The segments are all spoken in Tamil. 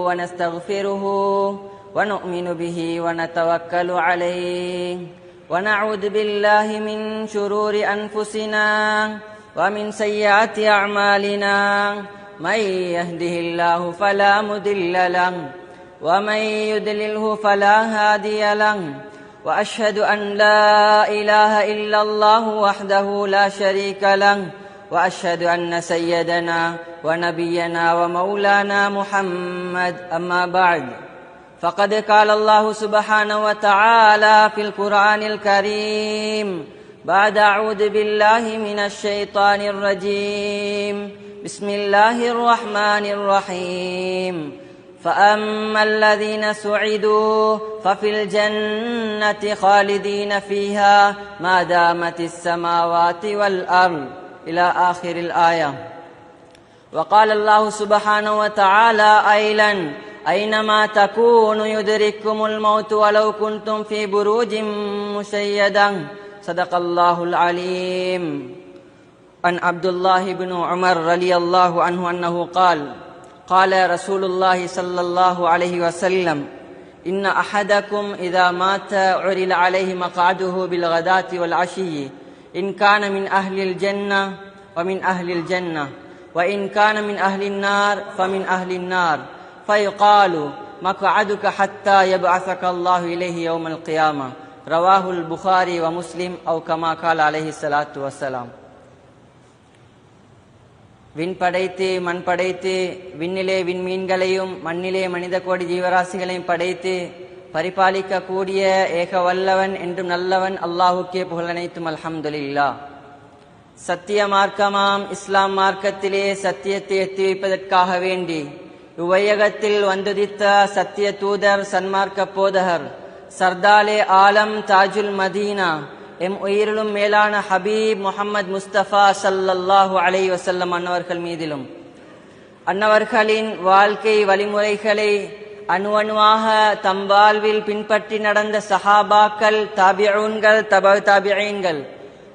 ونستغفره ونؤمن به ونتوكل عليه ونعوذ بالله من شرور أنفسنا ومن سيئات أعمالنا من يهده الله فلا مضل له ومن يضلله فلا هادي له وأشهد أن لا إله إلا الله وحده لا شريك له وأشهد أن سيدنا ونبينا ومولانا محمد أما بعد فقد قال الله سبحانه وتعالى في القرآن الكريم بعد أعوذ بالله من الشيطان الرجيم بسم الله الرحمن الرحيم فأما الذين سعدوا ففي الجنة خالدين فيها ما دامت السماوات والأرض إلى آخر الآية. وقال الله سبحانه وتعالى أيضا أينما تكونوا يدرككم الموت ولو كنتم في بروج مشيدة صدق الله العليم. عن عبد الله بن عمر رضي الله عنه أنه قال قال رسول الله صلى الله عليه وسلم إن أحدكم إذا مات عرض عليه مقعده بالغداة والعشي إن كان من أهل الجنة ومن أهل الجنة وإن كان من أهل النار فمن أهل النار فيقال مقعدك حتى يبعثك الله إليه يوم القيامة رواه البخاري ومسلم أو كما قال عليه الصلاة والسلام. விண் படைத்து மண் படைத்து விண்ணிலே விண்மீன்களையும் மண்ணிலே மனித கோடி ஜீவராசிகளையும் படைத்து பரிபாலிக்க கூடிய ஏக வல்லவன் என்றும் நல்லவன் அல்லாஹுக்கே புகழனைத்தும் அல்ஹம்துலில்லாஹ். சத்திய மார்க்கமாம் இஸ்லாம் மார்க்கத்திலே சத்தியத்தை எத்தி வைப்பதற்காக வேண்டி இவ்வையகத்தில் வந்துதித்த சத்திய தூதர் சன்மார்க்க போதகர் சர்தாலே ஆலம் தாஜுல் மதீனா எம் உயிரிலும் மேலான ஹபீப் முஹம்மது முஸ்தபா ஸல்லல்லாஹு அலைஹி வஸல்லம் அன்னவர்கள் மீதிலும் அன்னவர்களின் வாழ்க்கை வழிமுறைகளை அணுவணுவாக தம் வாழ்வில் பின்பற்றி நடந்த சஹாபாக்கள் தாபிஊன்கள் தபஅ தாபிஈன்கள்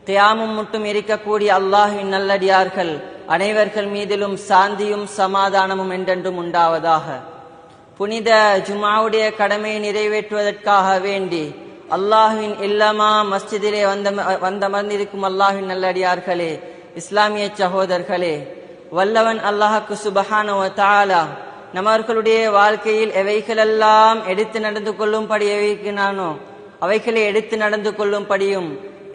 தியாமும் மட்டும் இருக்கக்கூடிய அல்லாஹ்வின் நல்லடியார்கள் அனைவர்கள் மீதிலும் சாந்தியும் சமாதானமும் என்றென்றும் உண்டாவதாக. புனித ஜுமாவுடைய கடமையை நிறைவேற்றுவதற்காக வேண்டி அல்லாஹ்வின் இல்லமா மஸ்ஜிதிலே வந்தமர்ந்திருக்கும் அல்லாஹ்வின் நல்லடியார்களே, இஸ்லாமிய சகோதரர்களே, வல்லவன் அல்லாஹ்க்கு சுப்ஹானஹு வ தஆலா நம்மவர்களுடைய வாழ்க்கையில் எவைகளெல்லாம் எடுத்து நடந்து கொள்ளும்படி எவைக்கினானோ அவைகளை எடுத்து நடந்து கொள்ளும்படியும்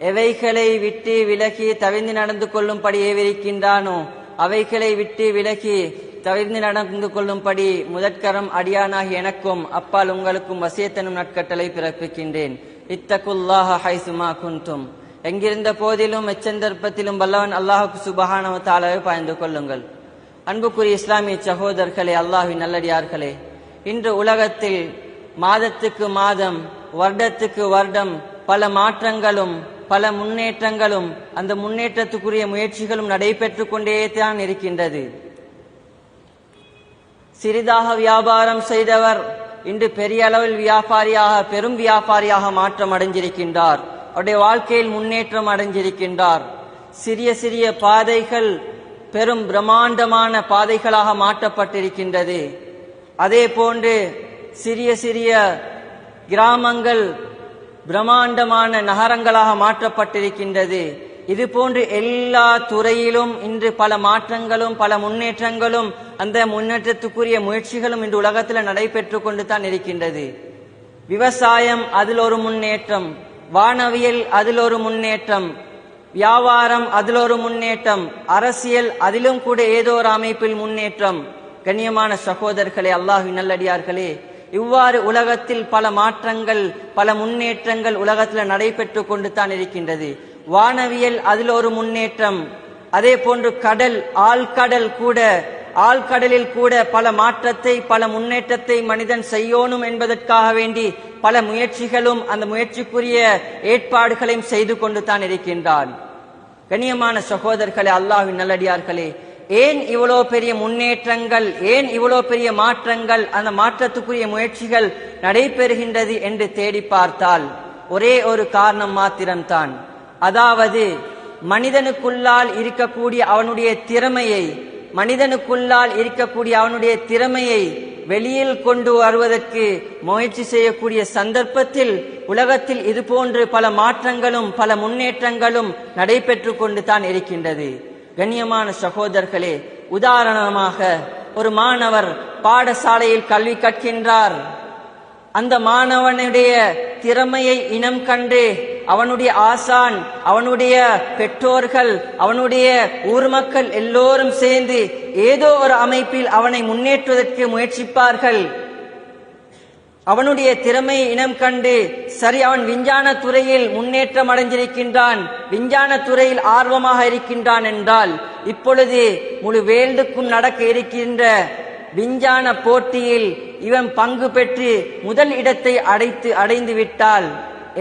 எவைகளை விட்டு விலகி தவிர்ந்து நடந்து கொள்ளும்படி ஏவிருக்கின்றானோ அவைகளை விட்டு விலகி தவிர்ந்து நடந்து கொள்ளும்படி முதற்கரம் அடியானாகி எனக்கும் அப்பால் உங்களுக்கும் வசியத்தனும் நற்கட்டளை பிறப்பிக்கின்றேன். இத்தகுல்லாஹ ஹைசுமா குன்தும், எங்கிருந்த போதிலும் எச்சந்தர்ப்பத்திலும் வல்லவன் அல்லாஹுக்கு சுப்ஹானஹு வ தஆலாவை பயந்து கொள்ளுங்கள். அன்புக்குரிய இஸ்லாமிய சகோதரர்களே, அல்லாஹ்வின் நல்லடியார்களே, இன்று உலகத்தில் மாதத்துக்கு மாதம் வருடத்துக்கு வருடம் பல மாற்றங்களும் பல முன்னேற்றங்களும் அந்த முன்னேற்றத்துக்குரிய முயற்சிகளும் நடைபெற்று கொண்டே தான் இருக்கின்றது. சிறிதாக வியாபாரம் செய்தவர் இன்று பெரிய அளவில் வியாபாரியாக பெரும் வியாபாரியாக மாற்றம் அடைஞ்சிருக்கின்றார். அவருடைய வாழ்க்கையில் முன்னேற்றம் அடைஞ்சிருக்கின்றார். சிறிய சிறிய பாதைகள் பெரும் பிரம்மாண்டமான பாதைகளாக மாற்றப்பட்டிருக்கின்றது. அதே போன்று சிறிய சிறிய கிராமங்கள் பிரம்மாண்டமான நகரங்களாக மாற்றப்பட்டிருக்கின்றது. இது போன்று எல்லா துறையிலும் இன்று பல மாற்றங்களும் பல முன்னேற்றங்களும் அந்த முன்னேற்றத்துக்குரிய முயற்சிகளும் இன்று உலகத்தில் நடைபெற்று கொண்டு தான் இருக்கின்றது. விவசாயம் அதில் ஒரு முன்னேற்றம், வானவியல் அதில் ஒரு முன்னேற்றம், வியாபாரம் அதில் ஒரு முன்னேற்றம், அரசியல் அதிலும் கூட ஏதோ ஒரு அமைப்பில் முன்னேற்றம். கண்ணியமான சகோதரர்களே, அல்லாஹ்வின் நல்லடியார்களே, இவ்வாறு உலகத்தில் பல மாற்றங்கள் பல முன்னேற்றங்கள் உலகத்தில் நடைபெற்று கொண்டு தான் இருக்கின்றது. வானவியல் அதில் ஒரு முன்னேற்றம். அதே போன்று கடல் ஆழ்கடலில் கூட பல மாற்றத்தை பல முன்னேற்றத்தை மனிதன் செய்யணும் என்பதற்காக வேண்டி பல முயற்சிகளும் அந்த முயற்சிக்குரிய ஏற்பாடுகளையும் செய்து கொண்டு தான் இருக்கின்றான். கண்ணியமான சகோதரர்களே, அல்லாஹ்வின் நல்லடியார்களே, ஏன் இவ்வளோ பெரிய முன்னேற்றங்கள், ஏன் இவ்வளோ பெரிய மாற்றங்கள், அந்த மாற்றத்துக்குரிய முயற்சிகள் நடைபெறுகின்றது என்று தேடி பார்த்தால் ஒரே ஒரு காரணம் மாத்திரம்தான். அதாவது மனிதனுக்குள்ளால் இருக்கக்கூடிய அவனுடைய திறமையை வெளியில் கொண்டு வருவதற்கு முயற்சி செய்யக்கூடிய சந்தர்ப்பத்தில் உலகத்தில் இதுபோன்று பல மாற்றங்களும் பல முன்னேற்றங்களும் நடைபெற்று கொண்டு தான் இருக்கின்றது. கண்ணியமான சகோதரர்களே, உதாரணமாக ஒரு மாணவர் பாடசாலையில் கல்வி கற்கின்றார். அந்த மாணவனுடைய திறமையை இனம் கண்டு அவனுடைய ஆசான், அவனுடைய பெற்றோர்கள், அவனுடைய ஊர் மக்கள் எல்லோரும் சேர்ந்து ஏதோ ஒரு அமைப்பில் அவனை முன்னேற்றுவதற்கு முயற்சிப்பார்கள். அவனுடைய திறமையை இனம் கண்டு சரி, அவன் விஞ்ஞான துறையில் முன்னேற்றம் அடைஞ்சிருக்கின்றான், விஞ்ஞான துறையில் ஆர்வமாக இருக்கின்றான் என்றால் இப்பொழுது முழு வேல்டுக்கும் நடக்க இருக்கின்ற விஞ்ஞான போட்டியில் இவன் பங்கு பெற்று முதல் இடத்தை அடைந்து விட்டால்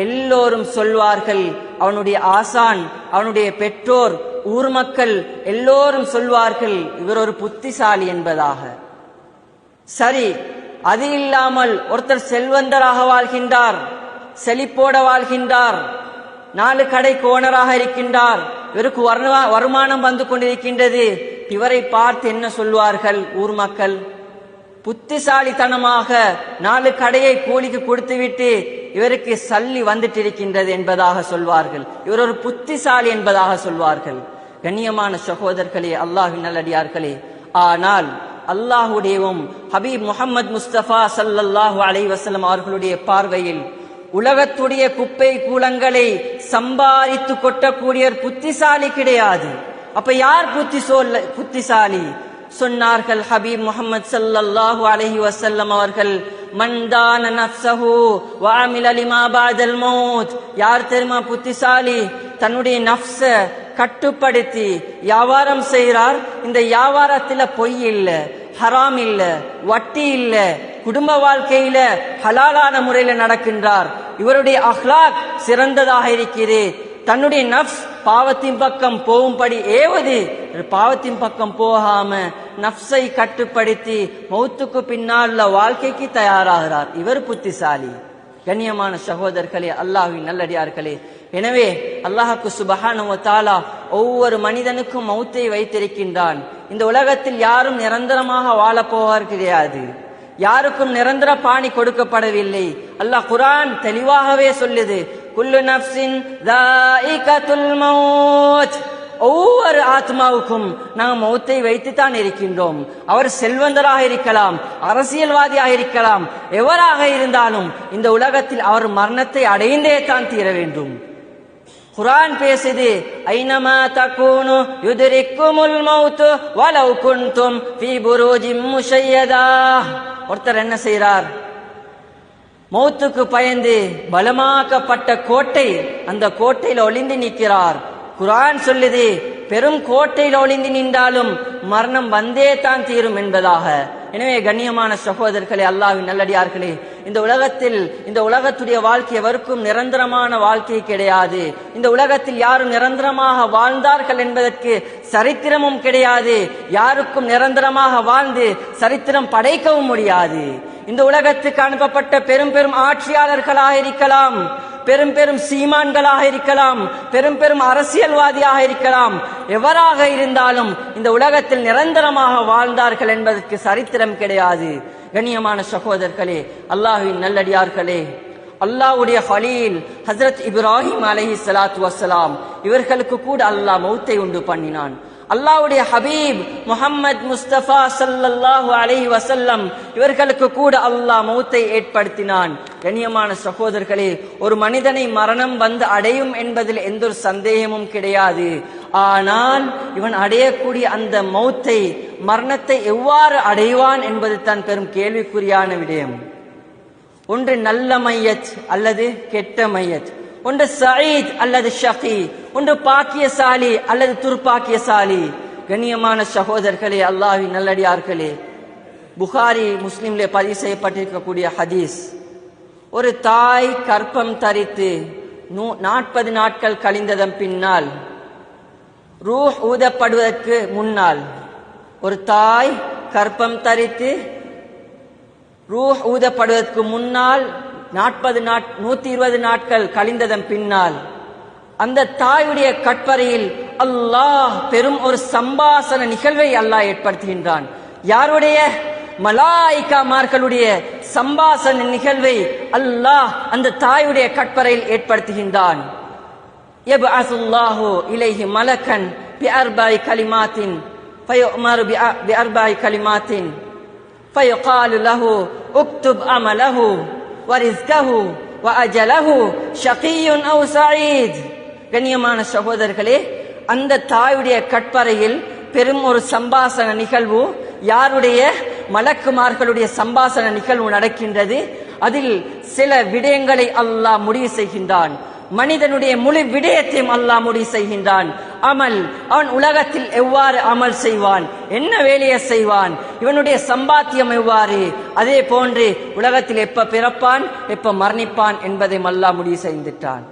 எல்லோரும் சொல்வார்கள், அவனுடைய ஆசான், அவனுடைய பெற்றோர், ஊர் மக்கள் எல்லோரும் சொல்வார்கள் இவர் ஒரு புத்திசாலி என்பதாக. சரி, அது இல்லாமல் ஒருத்தர் செல்வந்தராக வாழ்கின்றார், செழிப்போட வாழ்கின்றார், 4 கடைக்கு ஓனராக இருக்கின்றார், இவருக்கு வருமானம் வந்து கொண்டிருக்கின்றது. இவரை பார்த்து என்ன சொல்வார்கள் ஊர் மக்கள்? புத்திசாலித்தனமாக 4 கடையை கூலிக்கு கொடுத்துவிட்டு இவருக்கு சல்லி வந்துட்டு இருக்கின்றது என்பதாக சொல்வார்கள். இவர் ஒரு புத்திசாலி என்பதாக சொல்வார்கள். கண்ணியமான சகோதரர்களே, அல்லாஹ்வின் நல்லடியார்களே, ஆனால் அல்லாஹ்வுடையவும் ஹபீப் முஹம்மது முஸ்தபா ஸல்லல்லாஹு அலைஹி வஸல்லம் அவர்களுடைய பார்வையில் உலகத்துடைய குப்பை கூலங்களை சம்பாதித்து கொட்டக்கூடிய புத்திசாலி கிடையாது. அப்ப யார் புத்திசாலி? சொன்னார்கள் ஹபீப் முஹம்மது ஸல்லல்லாஹு அலைஹி வஸல்லம் அவர்கள், மன் தான நஃப்ஸஹு வ அமில லிமா பஅதல் மௌத். யார் தெரியுமா புத்திசாலி? தன்னுடைய நஃப்ஸ கட்டுப்படுத்தி வியாபாரம் செய்கிறார். இந்த வியாபாரத்துல பொய் இல்ல, ஹராம் இல்ல, வட்டி இல்ல, குடும்ப வாழ்க்கையில ஹலாலான முறையில நடக்கின்றார். இவருடைய அஹ்லாக் சிறந்ததாக இருக்கிறது. தன்னுடைய நஃப்ஸ் பாவத்தின் பக்கம் போகும்படி ஏவது, பாவத்தின் பக்கம் போகாம நஃப்ஸை கட்டுப்படுத்தி மௌத்துக்கு பின்னால் உள்ள வாழ்க்கைக்கு தயாராகிறார். இவர் புத்திசாலி. கண்ணியமான சகோதரர்களே, அல்லாஹ்வின் நல்லடியார்களே, எனவே அல்லாஹ்வுக்கு சுப்ஹானஹு வ தஆலா ஒவ்வொரு மனிதனுக்கும் மௌத்தை வைத்திருக்கின்றான். இந்த உலகத்தில் யாரும் நிரந்தரமாக வாழப் போவார் கிடையாது. யாருக்கும் நிரந்தர பாணி கொடுக்கப்படவில்லை. அல்லாஹ் குர்ஆன் தெளிவாகவே சொல்லுது, குல்லு நஃப்ஸின் ذائقத்துல் மௌத். ஒவ்வொரு ஆத்மாவுக்கும் நாம் மௌத்தை வைத்துத்தான் இருக்கின்றோம். அவர் செல்வந்தராக இருக்கலாம், அரசியல்வாதியாக இருக்கலாம், எவராக இருந்தாலும் இந்த உலகத்தில் அவர் மரணத்தை அடைந்தே தான் தீர வேண்டும். குர்ஆன் பேசுது, ஐனமா தகூனு யுத்ரிக்குமுல் மௌத் வலவ் குன்தும் ஃபீ புரூஜின் முஷய்யதா. ஒருத்தர் என்ன செய்றார்? மௌத்துக்கு பயந்து பலமாக்கப்பட்ட கோட்டை, அந்த கோட்டையில் ஒளிந்து நிற்கிறார். குர்ஆன் சொல்லுது, பெரும் கோட்டையில் ஒளிந்து நின்றாலும் மரணம் வந்தே தான் தீரும் என்பதாக. எனவே கண்ணியமான சகோதரர்களே, அல்லாஹ்வின் நல்லடியார்களே, இந்த உலகத்தில் இந்த உலகத்துடைய வாழ்க்கை எவருக்கும் நிரந்தரமான வாழ்க்கை கிடையாது. இந்த உலகத்தில் யாரும் நிரந்தரமாக வாழ்ந்தார்கள் என்பதற்கு சரித்திரமும் கிடையாது. யாருக்கும் நிரந்தரமாக வாழ்ந்து சரித்திரம் படைக்கவும் முடியாது. இந்த உலகத்துக்கு அனுப்பப்பட்ட பெரும் பெரும் ஆட்சியாளர்களாக இருக்கலாம், பெரும் பெரும் சீமான்களாக இருக்கலாம், பெரும் பெரும் அரசியல்வாதியாக இருக்கலாம், எவராக இருந்தாலும் இந்த உலகத்தில் நிரந்தரமாக வாழ்ந்தார்கள் என்பதற்கு சரித்திரம் கிடையாது. கண்ணியமான சகோதரர்களே, அல்லாஹ்வின் நல்லடியார்களே, அல்லாஹ்வுடைய ஹலீல் ஹஜ்ரத் இப்ராஹிம் அலைஹிஸ்ஸலாத்து வஸ்ஸலாம் இவர்களுக்கு கூட அல்லாஹ் மௌத்தை உண்டு பண்ணினான். அல்லாஹ்வுடைய ஹபீப் முஹம்மது முஸ்தபா ஸல்லல்லாஹு அலைஹி வஸல்லம் இவர்களுக்கு கூட அல்லாஹ் மௌத்தை ஏற்படுத்தினான். கண்ணியமான சகோதரர்களே, ஒரு மனிதனை மரணம் வந்து அடையும் என்பதில் எந்த ஒரு சந்தேகமும் கிடையாது. ஆனால் இவன் அடையக்கூடிய அந்த மௌத்தை, மரணத்தை எவ்வாறு அடைவான் என்பது தான் பெரும் கேள்விக்குறியான விடயம். ஒன்று நல்ல மையத் அல்லது கெட்ட மையத், ஒன்று சயீத் அல்லது ஷகி, ஒன்று பாக்கியசாலி அல்லது துர்பாக்கியசாலி. கண்ணியமான சகோதரர்களே, அல்லாஹ்வின் நல்லடியார்களே, புகாரி முஸ்லிம்ல பதிவு செய்யப்பட்டிருக்கக்கூடிய ஹதீஸ், ஒரு தாய் கற்பம் தரித்து 40 நாட்கள் கழிந்ததன் பின்னால், ரூஹ் ஊதப்படுவதற்கு முன்னால், ஒரு தாய் கற்பம் தரித்து ரூஹ் ஊதப்படுவதற்கு முன்னால் 120 நாட்கள் கழிந்ததன் பின்னால் அந்த தாயுடைய கற்பறையில் அல்லாஹ் பெரும் ஒரு சம்பாசன நிகழ்வை அல்லாஹ் ஏற்படுத்துகின்றான். யாருடைய? மலாயிகாமார்களுடைய சம்பாஷண நிகழ்வை அல்லாஹ் அந்த தாயுடைய கற்பறையில் ஏற்படுத்துகின்றான். யப்அஸுல்லாஹு இலைஹி மலக்கன் பிஅர்பஇ கலிமாத்தின் ஃபயுமரு பிஅர்பஇ கலிமாத்தின் ஃபயகாலு லஹு உக்துப் அமலஹு வரிஸ்கஹு வஅஜலஹு ஷகிய்யுன் அவ் சஈத். கண்ணியமான சகோதரர்களே, அந்த தாயுடைய கற்பறையில் பெரும் ஒரு சம்பாஷண நிகழ்வு, யாருடைய மலக்குமார்களுடைய சம்பாஷண நிகழ்வு நடக்கின்றது. அதில் சில விடயங்களை அல்லாஹ் முடிவு செய்கின்றான். மனிதனுடைய முழு விடயத்தையும் அல்லாஹ் முடிவு செய்கின்றான். அமல், அவன் உலகத்தில் எவ்வாறு அமல் செய்வான், என்ன வேலையை செய்வான், இவனுடைய சம்பாத்தியம் எவ்வாறு, அதே போன்று உலகத்தில் எப்ப பிறப்பான் எப்ப மரணிப்பான் என்பதை அல்லாஹ் முடிவு செய்துட்டான்.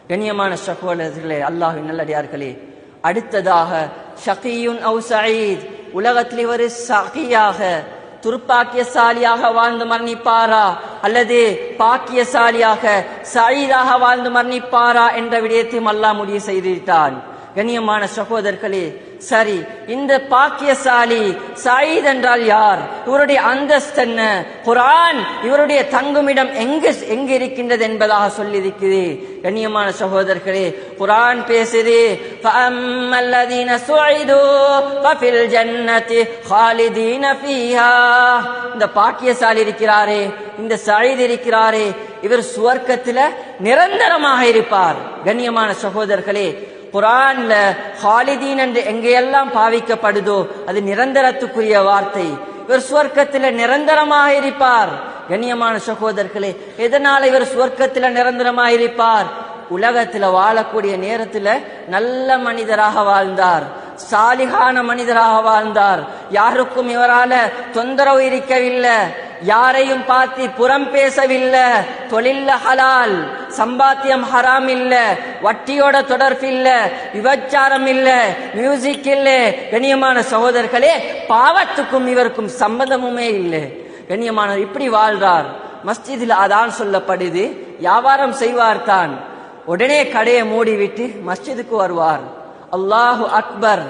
கண்ணியமான சகோதரர்களே, அல்லாஹ்வின் நல்லடியார்களே, அடுத்ததாக ஷகியுன் அவ் சஈத், உலகத்தில் இவர் ஷகியாக துர்ப்பாக்கியசாலியாக வாழ்ந்து மரணிப்பாரா அல்லது பாக்கியசாலியாக சஈதாக வாழ்ந்து மரணிப்பாரா என்ற விடயத்தையும் அல்லாஹ் முடிவு செய்துவிட்டான். கண்ணியமான சகோதரர்களே, சரி, இந்த பாக்கியசாலி சஈத் என்றால் யார், இவருடைய அந்தஸ்து என்ன, குர்ஆன் இவருடைய தங்குமிடம் எங்கு இருக்கின்றது என்பதாக சொல்லியிருக்குது. கண்ணியமான சகோதரர்களே, குர்ஆன் பேசுது, ஃபஅம்மல்லதீன சுஇது ஃபஃபில் ஜன்னதி ஹாலிதீன ஃபீஹா. இந்த பாக்கியசாலி இருக்கிறாரே, இந்த சஈத் இருக்கிறாரே, இவர் சுவர்க்கத்தில் நிரந்தரமாக இருப்பார். கண்ணியமான சகோதரர்களே, குர்ஆன்ல ஹாலிதீன் என்று எங்கெல்லாம் பாவிக்கப்படுதோ அது நிரந்தரத்துக்குரிய வார்த்தை. இவர் சுவர்க்கத்தில் நிரந்தரமாக இருப்பார். கண்ணியமான சகோதரர்களே, எதனால இவர் சுவர்க்கத்தில் நிரந்தரமாக இருப்பார்? உலகத்தில் வாழக்கூடிய நேரத்தில் நல்ல மனிதராக வாழ்ந்தார், சாலிகான மனிதராக வாழ்ந்தார், யாருக்கும் இவரால தொந்தரவு இருக்கவில்லை, யாரையும் பார்த்து புறம் பேசவில்லை, தொழில்ல ஹலால், சம்பாத்தியம் ஹராம் இல்ல, வட்டியோட தொடர்பு இல்ல, விபச்சாரம் இல்ல, மியூசிக் இல்ல. கண்ணியமான சகோதரர்களே, பாவத்துக்கும் இவருக்கும் சம்பந்தமுமே இல்லை. கண்ணியமானவர் இப்படி வாழ்றார். மஸ்ஜிதில் அதான் சொல்லப்படுது, வியாபாரம் செய்வார் தான், உடனே கடையை மூடிவிட்டு மஸ்ஜிதுக்கு வருவார். அல்லாஹு அக்பர்,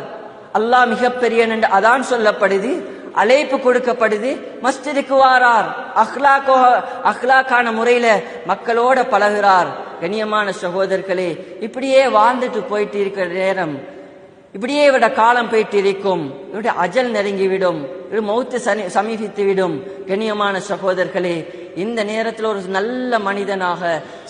அல்லாஹ் மிகப்பெரியன் என்று அதான் சொல்லப்படுது, அழைப்பு கொடுக்கப்படுது, மஸ்ஜிதுக்கு வாரார், அஹ்லாக்கான முறையில மக்களோட பழகுறார். கண்ணியமான சகோதரர்களே, இப்படியே வாழ்ந்துட்டு போயிட்டு இருக்கிற நேரம், இப்படியே இவட காலம் போயிட்டு இருக்கும், இவருடைய அஜல் நெருங்கிவிடும், மௌத்து சமீபித்து விடும். கண்ணியமான சகோதரர்களே, இந்த நேரத்தில் ஒரு நல்ல மனிதனாக,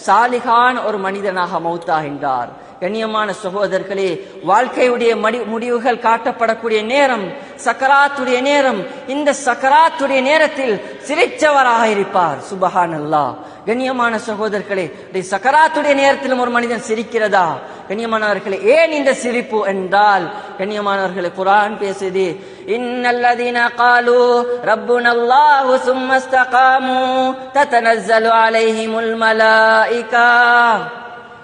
சாலிகான ஒரு மனிதனாக மௌத்தாகின்றார். கண்ணியமான சகோதரர்களே, வாழ்க்கையுடைய முடிவுகள் காட்டப்படக்கூடிய நேரம் சக்கராத்துடைய நேரம். இந்த சக்கராத்துடைய நேரத்தில் சிரிச்சவராக இருப்பார். சுபஹானல்லாஹ். கண்ணியமான சகோதரர்களே, சக்கராத்துடைய நேரத்திலும் ஒரு மனிதன் சிரிக்கிறதா? கண்ணியமானவர்களே, ஏன் இந்த சிரிப்பு என்றால், கண்ணியமானவர்களே, குர்ஆன் பேசுது, இன்னல்லதீன காலு ரப்புனல்லாஹு சும்ம இஸ்தகாமு ததனஸ்ஸலு அலைஹிமுல் மலாயிகா.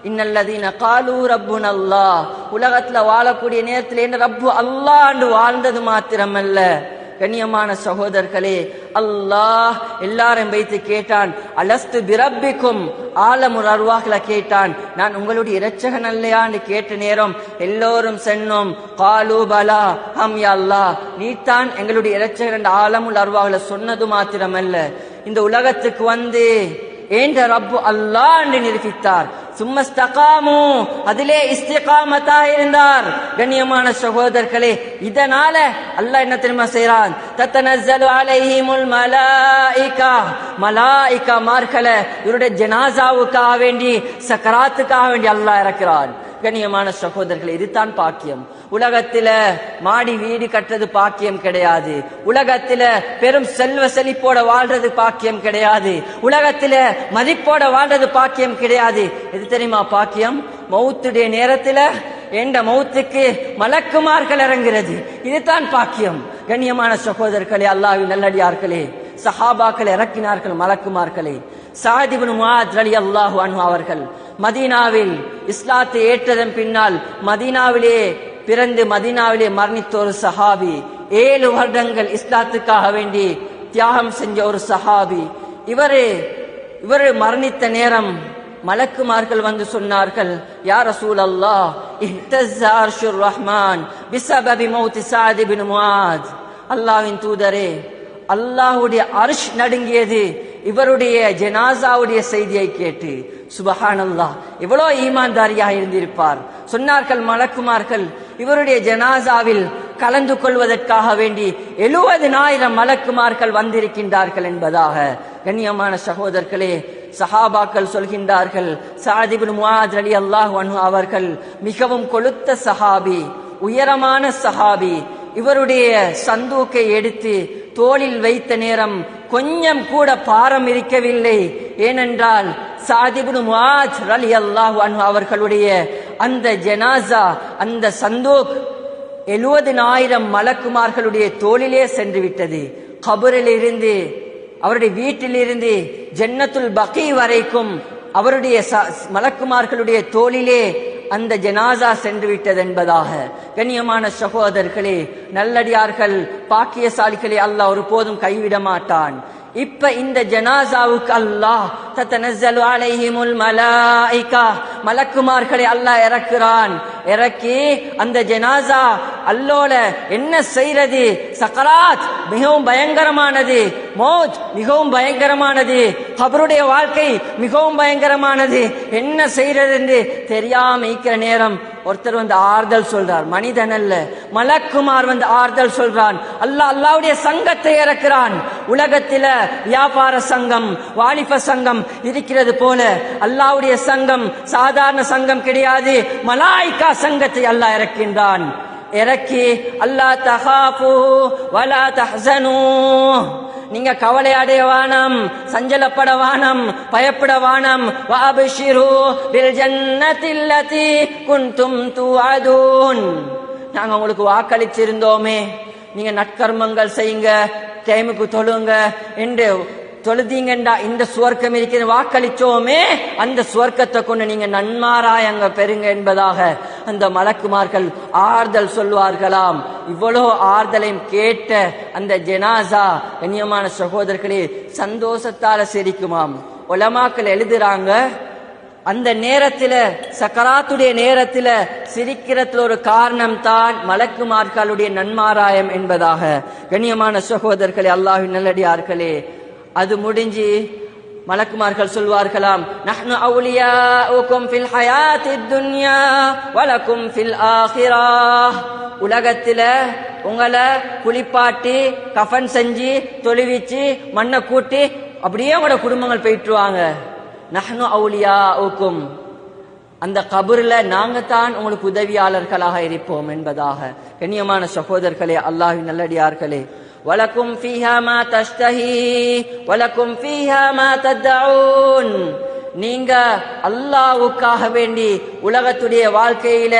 இன்னல்லதீன காலு ரப்புனல்லாஹ், உலகத்துல வாழக்கூடிய நேரத்தில் என்ன ரப்பு அல்லாஹ் என்று வாழ்ந்தது மாத்திரமல்ல. கண்ணியமான சகோதரர்களே, அல்லாஹ் எல்லாரும் வைத்து கேட்டான், அலஸ்து பிரப்பிக்கும், ஆலமுர் அர்வாஹ்ல கேட்டான், நான் உங்களுடைய இரட்சகன் அல்லையான்னு கேட்ட நேரம் எல்லோரும் சொன்னோம், காலு பலா ஹம் யா அல்லாஹ், நீதான் எங்களுடைய இரட்சகன் என்ற ஆலமுல் அர்வாஹ்ல சொன்னது மாத்திரமல்ல, இந்த உலகத்துக்கு வந்து ஏண்ட ரப்பு அல்லாஹ் என்று நிரூபித்தார். சும்மஸ்தகாமு, அதிலே இஸ்திகாமத்தாக இருந்தார். கண்ணியமான சகோதரர்களே, இதனால அல்லாஹ் என்ன தெரியுமா செய்றான், தத்தனஸ்ஸலு அலைஹிமுல் மலாயிகா, மலாயிகா மார்களை இவருடைய ஜனாசாவுக்காக வேண்டி, சக்கராத்துக்காக வேண்டி அல்லாஹ் இறக்கிறான். கண்ணியமான சகோதரர்களே, இதுதான் பாக்கியம். உலகத்தில மாடி வீடு கட்டுறது பாக்கியம் கிடையாது, உலகத்தில பெரும் செல்வ செழிப்போட வாழ்றது பாக்கியம் கிடையாது, உலகத்தில மதிப்போட வாழ்றது பாக்கியம் கிடையாது. எது தெரியுமா பாக்கியம்? மௌத்துடைய நேரத்துல என்ற மௌத்துக்கு மலக்குமார்கள் இறங்குறது, இதுதான் பாக்கியம். கண்ணியமான சகோதரர்களே, அல்லாஹ்வின் நல்லடியார்களே, சஹாபாக்கள் இறக்கினார்கள் மலக்குமார்களை. சஅத் இப்னு முஆத் ரலியல்லாஹு அன்ஹு அவர்கள் மதீனாவில் இஸ்லாத்தை ஏற்றதன் பின்னால் மதீனாவிலே பிறந்து மதீனாவிலே மரணித்த ஒரு சஹாபி, 7 வருடங்கள் இஸ்லாத்துக்காக வேண்டி தியாகம் செஞ்ச ஒரு சஹாபி. இவர் மரணித்த நேரம் மலக்குமார்கள் வந்து சொன்னார்கள், யா ரசூலல்லாஹ், இஹ்தஸ்ஸ அர்ஷுர் ரஹ்மான் பிஸபபி மௌத் சஅத் இப்னு முஆத். அல்லாஹ்வின் தூதரே, அல்லாஹ்வுடைய அர்ஷ் நடுங்கியது இவருடைய ஜனாசாவுடைய செய்தியை கேட்டு. சுபஹானல்லாஹ், எவ்வளோ ஈமான்தாரியாக இருந்திருப்பார். சொன்னார்கள் மலக்குமார்கள், இவருடைய ஜனாசாவில் கலந்து கொள்வதற்காக வேண்டி 70,000 மலக்குமார்கள் வந்திருக்கின்றார்கள் என்பதாக. கண்ணியமான சகோதரர்களே, சஹாபாக்கள் சொல்கின்றார்கள், சஅத் இப்னு முஆத் ரலியல்லாஹு அன்ஹு அவர்கள் மிகவும் கொழுத்த சஹாபி, உயரமான சஹாபி. இவருடைய சந்தூக்கை எடுத்து தோளில் வைத்த நேரம் கொஞ்சம் கூட பாரம் இருக்கவில்லை. ஏனென்றால் சஅத் இப்னு முஆத் ரலியல்லாஹு அன்ஹு அவர்களுடைய அந்த ஜனாசா, அந்த சந்தூக் 70,000 மலக்குமார்களுடைய தோளிலே சென்று விட்டது. கபரில் இருந்து, அவருடைய வீட்டிலிருந்து ஜன்னத்துல் பகீ வரைக்கும் அவருடைய மலக்குமார்களுடைய தோளிலே அந்த ஜனாசா சென்று விட்டது என்பதாக. கண்ணியமான சகோதரர்களே, நல்லடியார்கள், பாக்கியசாலிகளே, அல்லாஹ் ஒருபோதும் கைவிட மாட்டான். இப்ப இந்த ஜனாசாவுக்கு அல்லாஹ் தத்தனஸ்ஸலு அலைஹிமுல் மலாயிகா, மலக்குமார்களை அல்லாஹ் இறக்குறான். இறக்கி அந்த ஜனாசா அல்லோல என்ன செய்யறது, சக்கராத் மிகவும் பயங்கரமானது, மௌத் மிகவும் பயங்கரமானது, கபருடைய வாழ்க்கை மிகவும் பயங்கரமானது, என்ன செய்யறது என்று தெரியாம இருக்கிற நேரம் ஒருத்தர் வந்து ஆறுதல் சொல்றார். மனிதன் அல்ல, மலக்குமார் வந்து ஆறுதல் சொல்றான். அல்லாஹ்வுடைய சங்கத்தை இறக்குறான். உலகத்தில வியாபார சங்கம், வாலிப சங்கம் இருக்கிறது போல அல்லாஹ்வுடைய சங்கம் சாதாரண சங்கம் கிடையாது. மலாயிகா சங்கத்தை அல்லாஹ் இறக்கின்றான். இறக்கி அல்லா தஹாஃபு வலா தஹ்ஸனு, நீங்க கவலை அடைய வானம், சஞ்சலப்பட வானம், பயப்பட வானம். வஅப்ஷிரு பில் ஜன்னத்தில்லதி குன்தும் துஅதூன், நாங்க உங்களுக்கு வாக்களிச்சிருந்தோமே, நீங்க நற்கர்மங்கள் செய்யுங்க, டைமுக்கு தொழுங்க என்று தொழுதீங்கண்டா இந்த சுவர்க்கம் இருக்கிற வாக்களிச்சோமே, அந்த சுவர்க்கத்தை கொண்டு நீங்க நன்மாராய் அங்க பெறுங்க என்பதாக அந்த மலக்குமார்கள் ஆறுதல் சொல்வார்களாம். இவ்வளோ ஆறுதலையும் கேட்ட அந்த ஜனாசா, கண்ணியமான சகோதரர்களே, சந்தோஷத்தால சிரிக்குமாம். உலமாக்கள் எழுதுறாங்க, அந்த நேரத்தில், சக்கராத்துடைய நேரத்தில் சிரிக்கிறதுல ஒரு காரணம் தான் மலக்குமார்களுடைய நன்மாராயம் என்பதாக. கண்ணியமான சகோதரர்களே, அல்லாஹ்வின் நல்லடியார்களே, அது முடிஞ்சு மலக்குமார்கள் சொல்வார்களாம், நஹ்னு அவுலியாஉக்கும் ஃபில் ஹயாத்தித் துன்யா வலக்கும் ஃபில் ஆகிராஹ், உலகத்துல உங்களை குளிப்பாட்டி கஃன் செஞ்சு தொழுவிச்சு மண்ணை கூட்டி அப்படியே உங்களோட குடும்பங்கள் போயிட்டுருவாங்க. நஹ்னு அவுலியாஉக்கும், அந்த கபர்ல நாங்க தான் உங்களுக்கு உதவியாளர்களாக இருப்போம் என்பதாக. கண்ணியமான சகோதரர்களே, அல்லாஹ்வின் நல்லடியார்களே, வலக்கும் ஃபீஹா மா தஷ்தஹி வலக்கும் ஃபீஹா மா தத்ஊன், நீங்க அல்லாஹ்வுக்காக வேண்டி உலகத்துடைய வாழ்க்கையில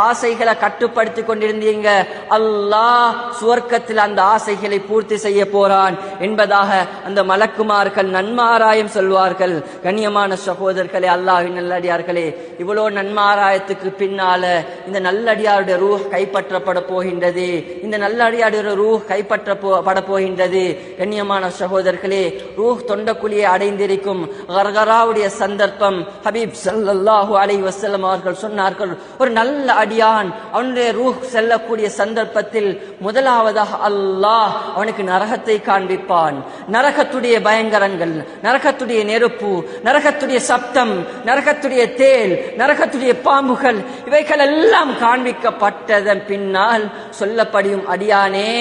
ஆசைகளை கட்டுப்படுத்தி கொண்டிருந்தீங்க, அல்லாஹ் சுவர்க்கத்தில் அந்த ஆசைகளை பூர்த்தி செய்ய போறான் என்பதாக அந்த மலக்குமார்கள் நன்மாராயம் சொல்வார்கள். கண்ணியமான சகோதரர்களே, அல்லாஹ்வின் நல்லடியார்களே, இவ்வளோ நன்மாராயத்துக்கு பின்னால இந்த நல்லடியாருடைய ரூஹ் கைப்பற்றப்பட போகின்றது. இந்த நல்லடியாருடைய ரூஹ் கைப்பற்றப்பட போகின்றது. கண்ணியமான சகோதரர்களே, ரூஹ் தொண்டக்குழியை அடைந்திருக்கும் கர்கராவுடைய சந்தர்ப்பம். ஹபீப் ஸல்லல்லாஹு அலைஹி வஸல்லம் அவர்கள் சொன்னார்கள், ஒரு நல்ல அடியான் அவனுடைய ரூஹ் செல்லக்கூடிய சந்தர்ப்பத்தில் முதலாவதாக அல்லாஹ் அவனுக்கு நரகத்தை காண்பிப்பான். நரகத்துடைய பயங்கரங்கள், நரகத்துடைய நெருப்பு, நரகத்துடைய சப்தம், நரகத்துடைய தேல், நரகத்துடைய பாம்புகள், இவைகள் எல்லாம் காண்பிக்கப்பட்டதன் பின்னால் சொல்லப்படியும், அடியானே,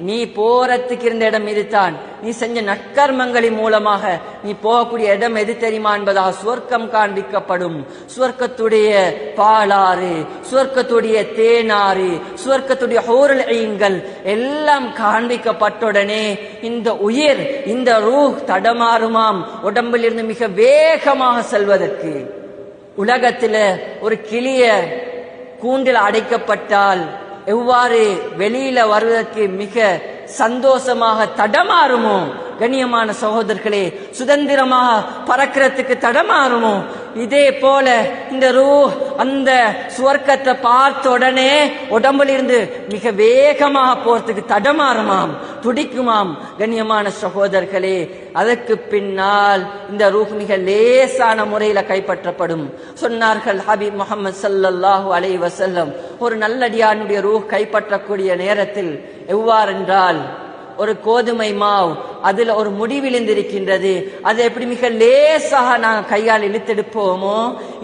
நீ போறதுக்கு இருந்த இடம் இதுதான், நீ செஞ்ச நற்கர்மங்களின் மூலமாக நீ போகக்கூடிய இடம் எது தெரியுமா என்பதாக சுவர்க்கம் காண்பிக்கப்படும். சுவர்க்கத்துடைய பாலாறு, சுவர்க்கத்துடைய தேனாறு, சுவர்க்கத்துடைய ஹூருல் ஐன்கள் எல்லாம் காண்பிக்கப்பட்டுடனே இந்த உயிர், இந்த ரூஹ் தடமாறுமாம். உடம்பில் இருந்து மிக வேகமாக செல்வதற்கு, உலகத்தில் ஒரு கிளிய கூண்டில் அடைக்கப்பட்டால் எவ்வாறு வெளியில வருவதற்கு மிக சந்தோஷமாக தடமாறுமோ, கண்ணியமான சகோதரர்களே, சுதந்திரமாக பறக்கிறதுக்கு தடமாறுமோ, இதே போல இந்த ரூஹ் அந்த சுவர்க்கத்தை பார்த்த உடனே உடம்புல இருந்து மிக வேகமாக போறதுக்கு தடமாறுமாம், துடிக்குமாம். கண்ணியமான சகோதரர்களே, அதற்கு பின்னால் இந்த ரூஹ் மிக லேசான முறையில கைப்பற்றப்படும். சொன்னார்கள் ஹபீப் முஹம்மது ஸல்லல்லாஹு அலைஹி வஸல்லம், ஒரு நல்லடியானுடைய ரூஹ் கைப்பற்றக்கூடிய நேரத்தில் எவ்வாறென்றால், ஒரு கோதுமை மாவு, அதுல ஒரு முடி விழுந்திருக்கின்றது. அதை எப்படி மிக லேசாக நாங்கள் கையால் இழுத்தெடுப்போமோ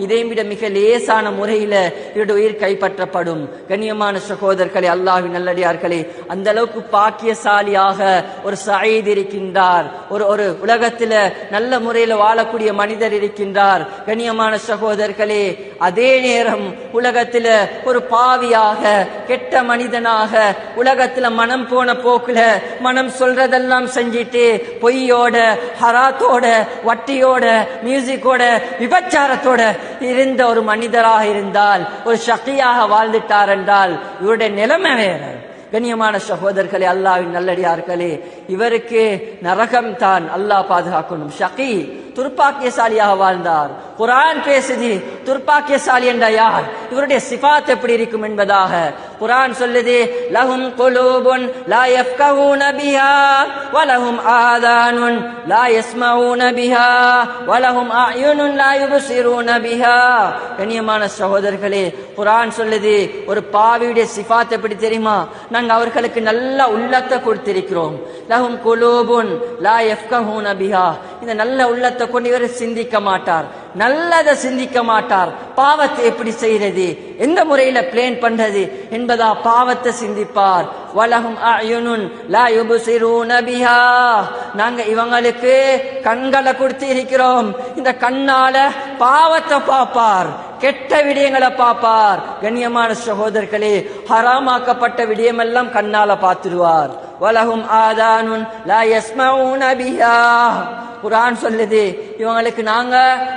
இதை விட மிக லேசான முறையில இவருடைய உயிர் கைப்பற்றப்படும். கண்ணியமான சகோதரர்களே, அல்லாஹ்வின் நல்லடியார்களே, அந்த அளவுக்கு பாக்கியசாலியாக ஒரு சயீத் இருக்கின்றார். ஒரு உலகத்துல நல்ல முறையில வாழக்கூடிய மனிதர் இருக்கின்றார். கண்ணியமான சகோதரர்களே, அதே நேரம் உலகத்துல ஒரு பாவியாக கெட்ட மனிதனாக உலகத்துல மனம் போன போக்குல மனம் சொல்றதெல்லாம் செஞ்சிட்டு பொய்யோட ஹராத்தோட வட்டியோட மியூசிக்கோட விபச்சாரத்தோட இருந்த ஒரு மனிதராக இருந்தால், ஒரு ஷக்கியாக வாழ்ந்துட்டார் என்றால் இவருடைய நிலைமை வேற. கண்ணியமான சகோதரர்களே, அல்லாஹ்வின் நல்லடியார்களே, இவருக்கு நரகம் தான். அல்லாஹ் பாதுகாக்கணும். ஷகி துர்பாக்கியசாலியாக வாழ்ந்தார். குர்ஆன் பேசுது துர்பாக்கியசாலி என்ற யார், இவருடைய சிஃபாத் எப்படி இருக்கும் என்பதாக குர்ஆன் சொல்லுது. லஹும் குலூபுன் லா யஃப்கஹூன பிஹா வலஹும் ஆதானுன் லா யஸ்மஊன பிஹா வலஹும் அயுனுன் லா யுப்சிரூன பிஹா. கண்ணியமான சகோதரர்களே, குர்ஆன் சொல்லுது ஒரு பாவியுடைய சிஃபாத் எப்படி தெரியுமா? நாங்கள் அவர்களுக்கு நல்ல உள்ளத்தை கொடுத்திருக்கிறோம். லஹும் குலூபுன் லா யஃப்கஹூன பிஹா, இந்த நல்ல உள்ளத்தை கொண்டு இவர் சிந்திக்க மாட்டார், நல்லதை சிந்திக்க மாட்டார். பாவத்தை எப்படி செய்யறது, எந்த முறையில பிளான் பண்றது என்பதா பாவத்தை சிந்திப்பார். வலஹும் அயுனுன் லா யுப்சிரூன பிஹா, நாங்க இவங்களுக்கு கண்களை கொடுத்து இருக்கிறோம், இந்த கண்ணால பாவத்தை பார்ப்பார், கெட்ட விடயங்களை பார்ப்பார். கண்ணியமான சகோதரர்களே, ஹராமாக்கப்பட்ட விடயமெல்லாம் கண்ணால பார்த்துடுவார். வலஹும் ஆதானுன் லா யஸ்மஊன பிஹா, குர்ஆன் சொல்லுது இவங்களுக்கு நாங்க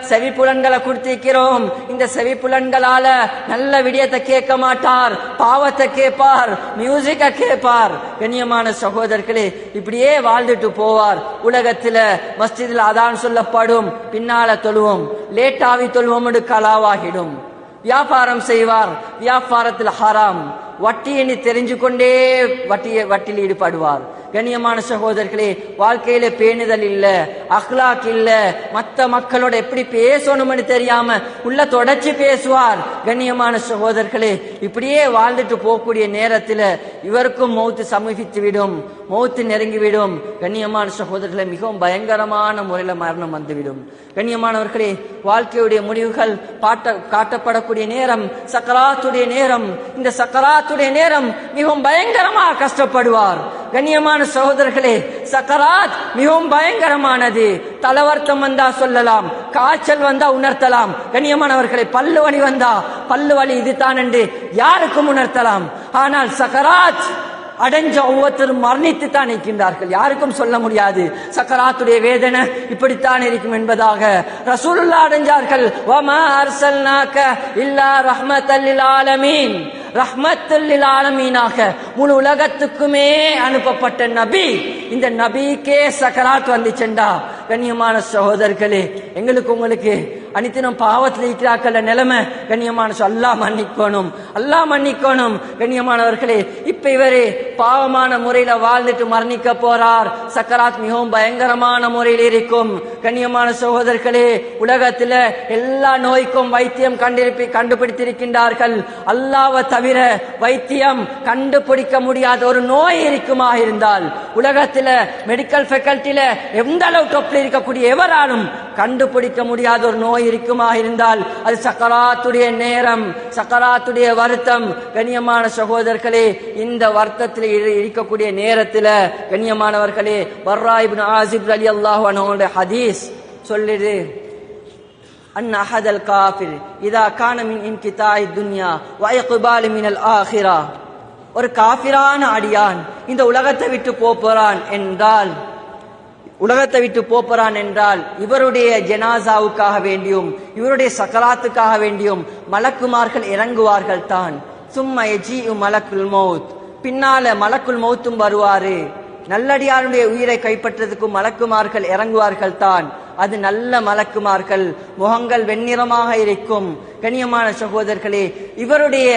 செவிப்புலன்களை கொடுத்திருக்கிறோம், இந்த செவிப்புலன்களால நல்ல விடயத்தை கேட்க மாட்டார், பாவத்தை கேட்பார், மியூசிக்க கேட்பார். கண்ணியமான சகோதரர்களே, இப்படியே வாழ்ந்துட்டு போவார். உலகத்துல மஸ்ஜிதில் அதான் சொல்லப்படும், பின்னால தொழுவோம், லேட்டாவி தொழுவோம், கலாவாகிடும். வியாபாரம் செய்வார், வியாபாரத்தில் ஹராம், வட்டி எண்ணி தெரிஞ்சு கொண்டே வட்டியில் ஈடுபடுவார். கண்ணியமான சகோதரர்களே, வாழ்க்கையில பேணுதல் இல்ல, அஹ்லாக் இல்ல, மற்ற மக்களோட எப்படி பேசணும்னு தெரியாம உள்ள தொடர்ச்சி பேசுவார். கண்ணியமான சகோதரர்களே, இப்படியே வாழ்ந்துட்டு போகக்கூடிய நேரத்துல இவருக்கும் மௌத்து சமீபித்து விடும், மௌத்து நெருங்கிவிடும். கண்ணியமான சகோதரர்களே, மிகவும் பயங்கரமான முறையில மரணம் வந்துவிடும். கண்ணியமானவர்களே, வாழ்க்கையுடைய முடிவுகள் காட்டப்படக்கூடிய நேரம் சக்கராத்துடைய நேரம். இந்த சக்கராத்துடைய நேரம் மிகவும் பயங்கரமாக கஷ்டப்படுவார். கண்ணியமான சகோதரர்களே, சக்கராத் மிகவும் பயங்கரமானது. தலவர்த்தம் வந்தா சொல்லலாம், காய்ச்சல் வந்தா உணர்த்தலாம். கண்ணியமானவர்களே, பல்லு வலி வந்தா பல்லு வலி இதுதான் என்று யாருக்கும் உணர்த்தலாம். ஆனால் சக்கராத் அடைஞ்ச ஒவ்வொருத்தரும் மரணித்து தான் இருக்கின்றார்கள், யாருக்கும் சொல்ல முடியாது சக்கராத்துடைய வேதனை இப்படித்தான் இருக்கும் என்பதாக. ரசூலுல்லாஹ் அடைஞ்சார்கள். வமா அர்சல்நாக இல்லா ரஹ்மத்தல் லில் ஆலமீன், ரஹ்மத்துல் லில் ஆலமீனாக முழு உலகத்துக்குமே அனுப்பப்பட்ட நபி. இந்த நபிக்கே சக்கராத் வந்துச்செண்டா, கண்ணியமான சகோதரர்களே, எங்களுக்கு உங்களுக்கு அனித்தினம் பாவத்தில் இருக்கிறாக்கள் நிலைமை. கண்ணியமான அல்லாஹ் மன்னிக்கணும், அல்லாஹ் மன்னிக்கணும். கண்ணியமானவர்களே, இப்ப இவரே பாவமான முறையில வாழ்ந்துட்டு மரணிக்க போறார். சக்கராத் மிகவும் பயங்கரமான முறையில் இருக்கும். கண்ணியமான சகோதரர்களே, உலகத்துல எல்லா நோய்க்கும் வைத்தியம் கண்டுபிடித்திருக்கின்றார்கள். அல்லாஹ்வை தவிர வைத்தியம் கண்டுபிடிக்க முடியாத ஒரு நோய் இருக்குமா இருந்தால், உலகத்துல மெடிக்கல் ஃபேக்கல்ட்டில எந்த அளவு டொப்ல இருக்கக்கூடிய எவராலும் கண்டுபிடிக்க முடியாத ஒரு நோய் இருக்குமா இருந்தால் அது சக்கராத்துடைய நேரம், சக்கராத்துடைய வருத்தம். கண்ணியமான சகோதரர்களே, இந்த வருத்தத்தில் இருக்கக்கூடிய நேரத்தில் கண்ணியமானவர்களே, பர்ரா இப்னு ஆசிப் ரலியல்லாஹு அன்ஹு ஹதீஸ் சொல்லுது, அன் அஹதல் காஃபிர் இதா கான மின் இன்கிதாஇ துன்யா வ இக்பால் மினல் ஆখিরা, ஒரு காஃபிரான அடியான் இந்த உலகத்தை விட்டு போறான் என்றால், உலகத்தை விட்டு போறான் என்றால் இவருடைய ஜனாசாவுக்காக வேண்டியும் இவருடைய சக்கராத்துக்காக வேண்டியும் மலக்குமார்கள் இறங்குவார்கள் தான். சும்ம யஜீஉ மலக்குல் மௌத், பின்னால மலக்குல் மௌத்தும் வருவாரு. நல்லடியாருடைய உயிரை கைப்பற்றதுக்கும் மலக்குமார்கள் இறங்குவார்கள் தான். அது நல்ல மலக்குமார்கள், முகங்கள் வெண்ணிறமாக இருக்கும். கண்ணியமான சகோதரர்களே, இவருடைய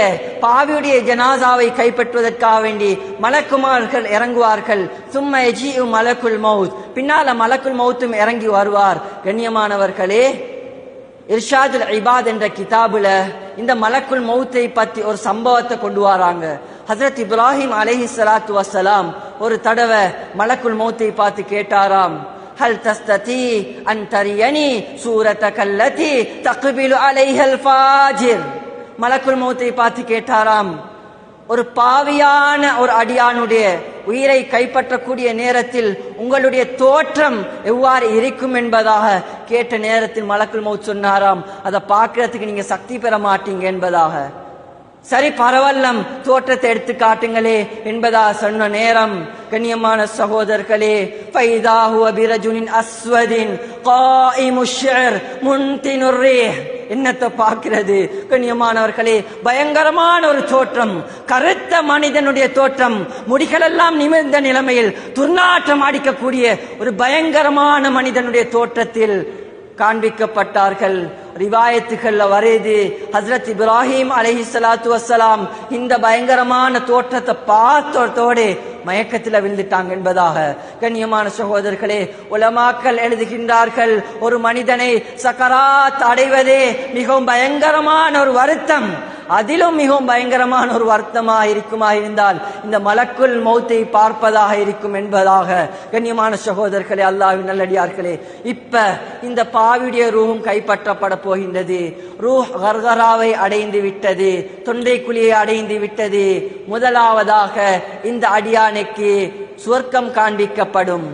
பாவியுடைய ஜனாசாவை கைப்பற்றுவதற்காக வேண்டி மலக்குமார்கள் இறங்குவார்கள். சும்ம யஜீஉ மலக்குல் மௌத், பின்னால மலக்குல் மௌத்தும் இறங்கி வருவார். கண்ணியமானவர்களே, இர்ஷாதுல் இபாத் என்ற கிதாபுல இந்த மலக்குல் மௌத்தை பத்தி ஒரு சம்பவத்தை கொண்டு வராங்க. ஹஜ்ரத் இப்ராஹிம் அலைஹிஸ்ஸலாத்து வஸ்ஸலாம் ஒரு தடவை மலக்குல் மௌத்தை பார்த்து கேட்டாராம், ஹல் தஸ்ததி அன் தரியனி சூரத்தக அல்லதி தக்பிலு அலைஹல் ஃபாஜிர். மலக்குல் மௌத்தை பார்த்து கேட்டாராம், ஒரு பாவியான ஒரு அடியானுடைய உயிரை கைப்பற்றக்கூடிய நேரத்தில் உங்களுடைய தோற்றம் எவ்வாறு இருக்கும் என்பதாக கேட்ட நேரத்தில் மலக்குல் மௌத் சொன்னாராம், அதை பார்க்கறதுக்கு நீங்க சக்தி பெற மாட்டீங்க என்பதாக. சரி பரவல்லம், தோற்றத்தை எடுத்து காட்டுங்களே என்பதா சொன்ன நேரம், கண்ணியமான சகோதரர்களே, ஃபைதாஹு பிரஜுலின் அஸ்வதின் காயிமுஷ் ஷிர் முன்தினுர் ரீஹ், என்னத்தை பார்க்கிறது கண்ணியமானவர்களே, பயங்கரமான ஒரு தோற்றம், கருத்த மனிதனுடைய தோற்றம், முடிகளெல்லாம் நிமிர்ந்த நிலைமையில் துர்நாற்றம் அடிக்கக்கூடிய ஒரு பயங்கரமான மனிதனுடைய தோற்றத்தில் காண்பிக்கப்பட்டார்கள். ரிவாயத்துகள்ல வருது, ஹஸ்ரத் இப்ராஹிம் அலைஹிஸ்ஸலாத்து வஸ்ஸலாம் இந்த பயங்கரமான தோற்றத்தை பார்த்தோடு மயக்கத்தில் விழுந்துட்டாங்க என்பதாக. கண்ணியமான சகோதரர்களே, உலமாக்கள் எழுதுகின்றார்கள், ஒரு மனிதனை சக்கராத் அடைவதே மிகவும் பயங்கரமான ஒரு வருத்தம், அதிலும் மிகவும் பயங்கரமான ஒரு வருத்தமாக இருக்குமா இருந்தால் இந்த மலக்குல் மௌத்தை பார்ப்பதாக இருக்கும் என்பதாக. கண்ணியமான சகோதரர்களே, அல்லாஹ்வின் நல்லடியார்களே, இப்ப இந்த பாவியுடைய ரூஹும் கைப்பற்றப்பட போகின்றது. ரூஹ் கர்கராவை அடைந்து விட்டது, தொண்டை குழியை அடைந்து விட்டது. முதலாவதாக இந்த அடியானுக்கு சுவர்க்கம் காண்பிக்கப்படும்.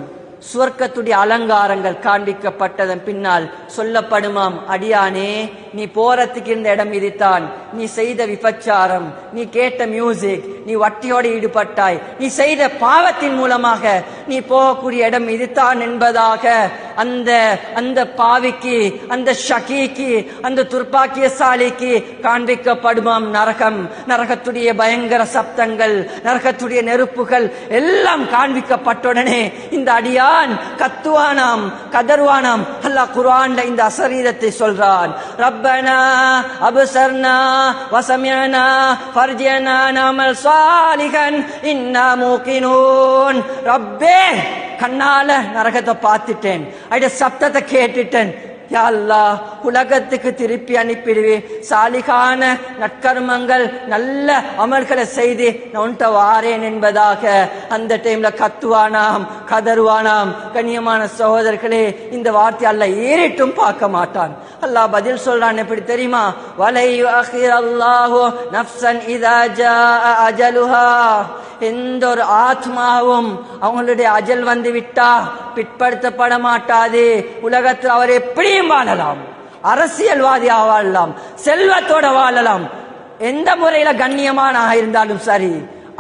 சுவர்க்கத்துடைய அலங்காரங்கள் காண்பிக்கப்பட்டதன் பின்னால் சொல்லப்படுமாம், அடியானே நீ போறதுக்கு இந்த இடம் இதுதான், நீ செய்த விபச்சாரம், நீ கேட்ட மியூசிக், நீ வட்டியோடு ஈடுபட்டாய், நீ செய்த பாவத்தின் மூலமாக நீ போகக்கூடிய இடம் இதுதான் என்பதாக அந்த பாவிக்கு, அந்த ஷகீக்கு, அந்த துர்பாக்கியசாலிக்கு காண்பிக்கப்படுமாம் நரகம். நரகத்துடைய பயங்கர சப்தங்கள், நரகத்துடைய நெருப்புகள் எல்லாம் காண்பிக்கப்பட்டுடனே இந்த அடியான் கத்துவானாம், கதர்வானாம். அல்லாஹ் குர்ஆன்ல இந்த அசரீரத்தை சொல்றான், ரப்பனா அப்சர்னா வசமிஅனா ஃபர்ஜினா நஅமல் சாலிஹன் இன்னா மூகினூன். ரப்பே, கண்ணால நரகத்தை பார்த்துட்டேன், அட சப்தத்தை கேட்டுட்டேன், யா அல்லாஹ் உலகத்துக்கு திருப்பி அனுப்பிடுவே, சாலிகான நற்கர்மங்கள் நல்ல அமல்களை செய்து நான் உன்ட்ட வாரேன் என்பதாக அந்த டைம்ல கத்துவானாம், கதறுவானாம். கண்ணியமான சகோதரர்களே, இந்த வார்த்தை அல்லாஹ் ஏறிட்டும் பார்க்க மாட்டான். அல்லாஹ் பதில் சொல்றான், எப்படி தெரியுமா? வலை யுஅখিরুல்லாஹு நஃப்ஸன் இதா ஜாஅ அஜலுஹா. எந்த ஒரு ஆத்மாவும் அவங்களுடைய அஜல் வந்து விட்டா பிற்படுத்தப்பட மாட்டாது. உலகத்தில் அவர் எப்படியும் வாழலாம், அரசியல்வாதியா வாழலாம், செல்வத்தோட வாழலாம், எந்த முறையில கண்ணியமான இருந்தாலும் சரி,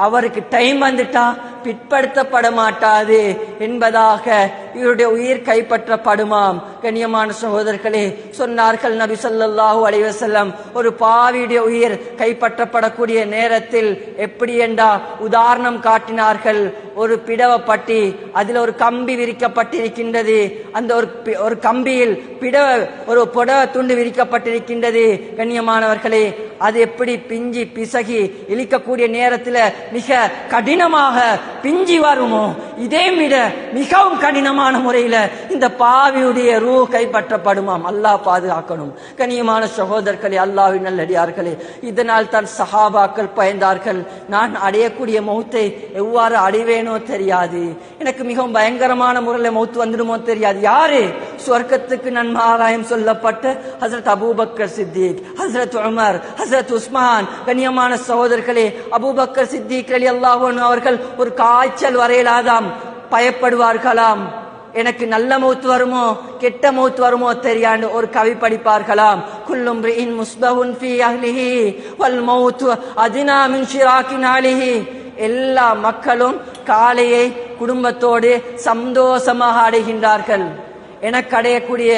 அவருக்கு டைம் வந்துட்டா பிற்படுத்தப்பட மாட்டாது என்பதாக இவருடைய உயிர் கைப்பற்றப்படுமாம். கண்ணியமான சகோதரர்களே, சொன்னார்கள் நபி ஸல்லல்லாஹு அலைஹி வஸல்லம், ஒரு பாவியுடைய உயிர் கைப்பற்றப்படக்கூடிய நேரத்தில் எப்படி என்றா உதாரணம் காட்டினார்கள். ஒரு பிடவ பட்டி, அதில் ஒரு கம்பி விரிக்கப்பட்டிருக்கின்றது, அந்த ஒரு கம்பியில் ஒரு புடவ துண்டு விரிக்கப்பட்டிருக்கின்றது. கண்ணியமானவர்களே, அது எப்படி பிஞ்சி பிசகி இழுக்கக்கூடிய நேரத்தில் மிக கடினமாக பிஞ்சி வருமோ, இதே விட மிகவும் கடினமான முறையில இந்த பாவியுடைய ரூஹ் கைப்பற்றப்படுமாம். அல்லாஹ் பாதுகாக்கணும். கண்ணியமான சகோதரர்களே, அல்லாஹ்வின் நல்லடியார்களே, இதனால் தான் சஹாபாக்கள் பயந்தார்கள், நான் அடையக்கூடிய மௌத்தை எவ்வாறு அடைவேனோ தெரியாது, எனக்கு மிகவும் பயங்கரமான முறையில் மௌத்து வந்துடுமோ தெரியாது. யாரு? சொர்க்கத்துக்கு நன்மாராயம் சொல்லப்பட்ட ஹஸ்ரத் அபூபக்கர் சித்திக், ஹஸ்ரத் உமர், ஹஸ்ரத் உஸ்மான். கண்ணியமான சகோதரர்களே, அபூபக்கர் சித்திக் ரலியல்லாஹு அன்ஹு அவர்கள் ஒரு காய்ச்சல் வரையிலாதாம் பயப்படுவார்களாம். எனக்கு நல்ல மௌத் வருமோ கெட்ட மௌத் வருமோ தெரியாது ஒரு கவி படிப்பார்களாம். குல்லும் ரிஇன் முஸ்பஹுன் ஃபீ அஹ்லிஹி வல் மௌத் அத்னா மின் ஷிராக்கின் அலிஹி. எல்லா மக்களும் காலையை குடும்பத்தோடு சந்தோஷமாக அடைகின்றார்கள். எனக்கு அடையக்கூடிய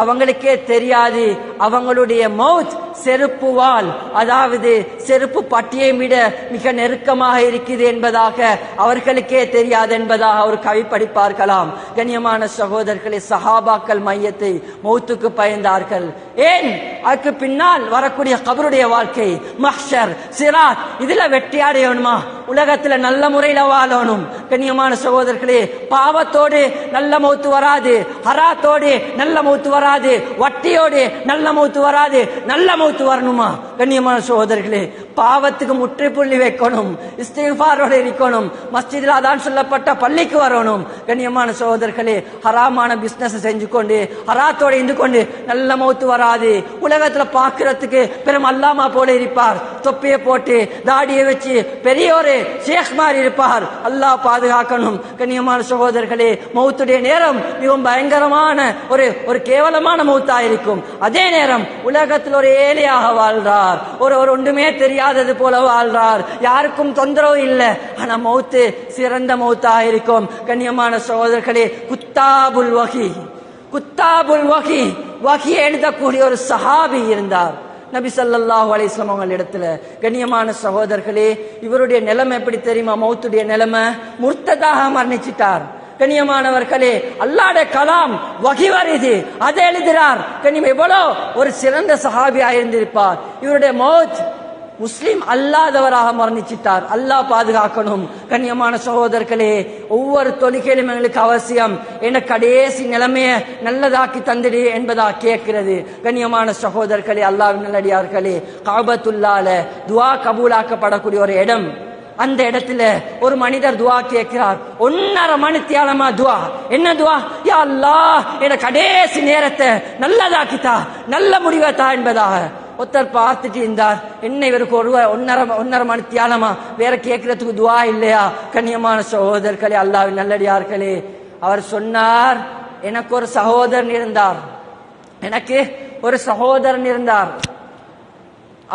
அவங்களுக்கே தெரியாது அவங்களுடைய மௌத் செருப்பு வால், அதாவது செருப்பு பட்டியை விட மிக நெருக்கமாக இருக்குது என்பதாக அவர்களுக்கே தெரியாது என்பதாக ஒரு கவி படிப்பார்களாம். கண்ணியமான சகோதரர்களே, சஹாபாக்கள் மையத்தை மௌத்துக்கு பயந்தார்கள். ஏன்? அதுக்கு பின்னால் வரக்கூடிய கபருடைய வாழ்க்கை, மஹ்ஷர், சிராத், இதுல வெற்றி அடையணுமா? உலகத்துல நல்ல முறையில வாழணும். கண்ணியமான சகோதரர்களே, பாவத்தோடு நல்ல மௌத்து வராது, ஹராத்தோடு நல்ல மௌத்து வராது, வட்டியோடு நல்ல மௌத்து வராது. நல்ல மௌத்து மௌத்து வரணுமா? கண்ணியமான சகோதரர்களே, பாவத்துக்கு முற்றுப்புள்ளி வைக்கணும், இஸ்திக்ஃபாரோட இருக்கணும், மஸ்ஜிதில் அதான் சொல்லப்பட்ட பள்ளிக்கு வரணும். கண்ணியமான சகோதரர்களே, ஹராமான பிசினஸ் செஞ்சு கொண்டு ஹராத்தோட இருந்து கொண்டு நல்ல மௌத்து வராது. உலகத்துல பாக்குறதுக்கு பெரும் அல்லாமா போல இருப்பார், தொப்பியை போட்டு தாடியை வச்சு பெரிய ஒரு ஷேக் மாதிரி இருப்பார். அல்லாஹ் பாதுகாக்கணும். கண்ணியமான சகோதரர்களே, மௌத்துடைய நேரம் மிகவும் பயங்கரமான ஒரு கேவலமான மௌத்தா இருக்கும். அதே நேரம் உலகத்தில் ஒரு ஏழையாக வாழ்றார், ஒரு ஒன்றுமே தெரியாதது போல வாழ்றார், யாருக்கும் தொந்தரவு இல்லை. ஆனா மௌத்து சிறந்த மௌத்தா இருக்கும். கண்ணியமான சகோதரர்களே, குத்தாபுல் வகி வகியை எழுதக்கூடிய ஒரு சஹாபி இருந்தார் நபி ஸல்லல்லாஹு அலைஹி வஸல்லம் அவங்க இடத்துல. கண்ணியமான சகோதரர்களே, இவருடைய நிலைமை எப்படி தெரியுமா? மௌத்துடைய நிலைமை, முர்த்ததாக மரணிச்சிட்டார். கண்ணியமானவர்களே, அல்லாஹ்வுடைய கலாம் வகி வருது, அதை எழுதுறார். கண்ணியம் எவ்வளோ ஒரு சிறந்த சஹாபியா இருந்திருப்பார். இவருடைய மௌத் முஸ்லிம் அல்லாதவராக மரணிச்சிட்டார். அல்லாஹ் பாதுகாக்கணும். கண்ணியமான சகோதரர்களே, ஒவ்வொரு தொழுகையிலும் எங்களுக்கு அவசியம், என கடைசி நிலைமையை நல்லதாக்கி தந்திடு என்பதா கேட்கிறது. கண்ணியமான சகோதரர்களே, அல்லாஹ்வின் நல்லடியார்களே, காபத்துல்லால துஆ கபூலாக்கப்படக்கூடிய ஒரு இடம். அந்த இடத்துல ஒரு மனிதர் துஆ கேட்கிறார். 1.5 மணித்தியாலமா துஆ. என்ன துஆ? யா அல்லாஹ், என கடைசி நேரத்தை நல்லதாக்கித்தா, நல்ல முடிவத்தா என்பதாக. ஒருத்தர் பார்த்துட்டு இருந்தார், என்ன இவருக்கு 1.5 மணித்தியாலமா வேற கேட்கறதுக்கு துஆ இல்லையா? கண்ணியமான சகோதரர்களே, அல்லாஹ்வின் நல்லடியார்களே, அவர் சொன்னார், எனக்கு ஒரு சகோதரன் இருந்தார்.